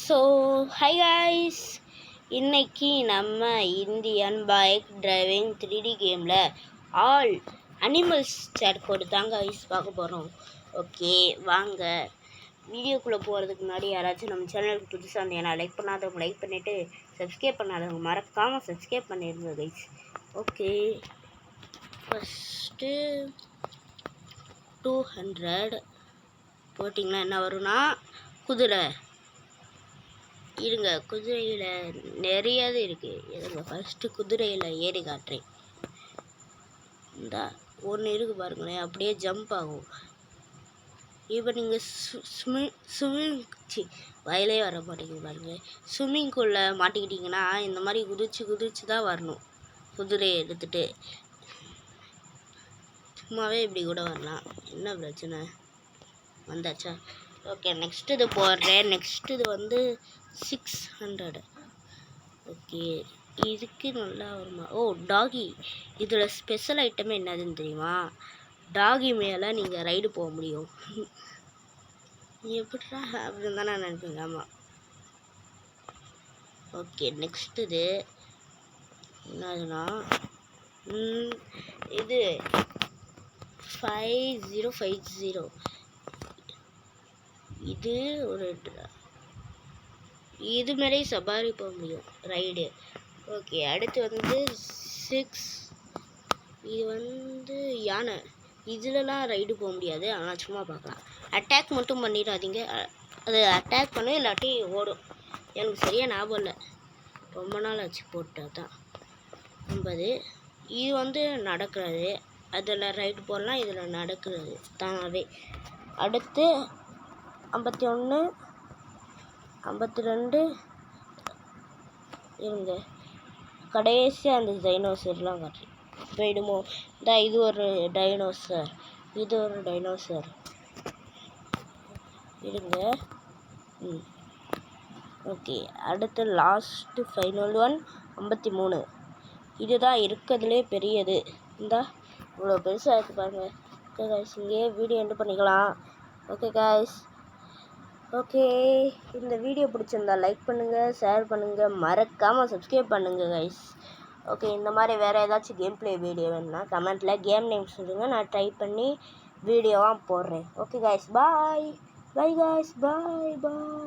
So high guys, இன்னைக்கு நம்ம Indian bike driving 3D கேமில் ஆல் அனிமல்ஸ் சேட் கோடு தாங்க காய்ஸ் பார்க்க போகிறோம். ஓகே வாங்க வீடியோக்குள்ளே போகிறதுக்கு முன்னாடி யாராச்சும் நம்ம சேனலுக்கு புதுசாக இருந்தீங்கன்னா லைக் பண்ணாதவங்க லைக் பண்ணிவிட்டு சப்ஸ்கிரைப் பண்ணாதவங்க மறக்காமல் சப்ஸ்கிரைப் பண்ணிடுங்க கைஸ். ஓகே ஃபஸ்ட்டு 200 போட்டிங்கன்னா என்ன வரும்னா குதிரை. இருங்க, குதிரையில் நிறையது இருக்குது. இருங்க ஃபஸ்ட்டு குதிரையில் ஏறி காட்டுறேன். இந்த ஒன்று இருக்குது பாருங்களேன், அப்படியே ஜம்ப் ஆகும். இப்போ நீங்கள் ஸ்விம்மிங் வயலே வர மாட்டேங்குது பாருங்கள். ஸ்விம்மிங்குள்ளே மாட்டிக்கிட்டிங்கன்னா இந்த மாதிரி குதிச்சு தான் வரணும். குதிரையை எடுத்துகிட்டு சும்மாவே இப்படி கூட வரலாம். என்ன பிரச்சனை? வந்தாச்சா? ஓகே நெக்ஸ்ட் இது போடுறேன். நெக்ஸ்ட் இது வந்து 600. ஓகே இதுக்கு நல்லா வருமா? ஓ டாகி. இதில் ஸ்பெஷல் ஐட்டமே என்னதுன்னு தெரியுமா? டாகி மேலே நீங்கள் ரைடு போக முடியும். எப்படிடா அப்படின்னு தான் நான் நினைப்பேங்க. ஆமாம். ஓகே நெக்ஸ்ட் இது என்னதுன்னா இது 5050. இது ஒரு இது மேலே சவாரி போக முடியும் ரைடு. ஓகே அடுத்து வந்து 6. இது வந்து யானை. இதிலலாம் ரைடு போக முடியாது, ஆனால் சும்மா பார்க்கலாம். அட்டாக் மட்டும் பண்ணிடாதீங்க. அது அட்டாக் பண்ணும் இல்லாட்டி ஓடும். எனக்கு சரியாக ஞாபகம் இல்லை, ரொம்ப நாள் ஆச்சு போட்டால் தான். 50. இது வந்து நடக்கிறது. அதில் ரைடு போடலாம், இதில் நடக்கிறது தானாகவே. அடுத்து 51 52. இருங்க கடைசியாக அந்த டைனோசர்லாம் காட்டுறேன். போயிடுமோ? இது ஒரு டைனோசர், இது ஒரு டைனோசர். இருங்க. ஓகே அடுத்து லாஸ்ட்டு ஃபைனல் ஒன் 53. இதுதான் இருக்கிறதுலே பெரியது. இவ்வளோ பெருசாக இருக்குது பாருங்கள். ஓகே காய்ஸ், இங்கேயே வீடியோ எண்டு பண்ணிக்கலாம். ஓகே காய்ஸ், ஓகே இந்த வீடியோ பிடிச்சிருந்தா லைக் பண்ணுங்கள், ஷேர் பண்ணுங்கள், மறக்காமல் சப்ஸ்கிரைப் பண்ணுங்கள் கைஸ். ஓகே இந்த மாதிரி வேறு ஏதாச்சும் கேம் ப்ளே வீடியோ வேணும்னா கமெண்ட்டில் கேம் நேம் சொல்லுங்கள், நான் ட்ரை பண்ணி வீடியோவாக போடுறேன். ஓகே கைஸ், பாய் பாய் கைஸ், பாய் பாய்.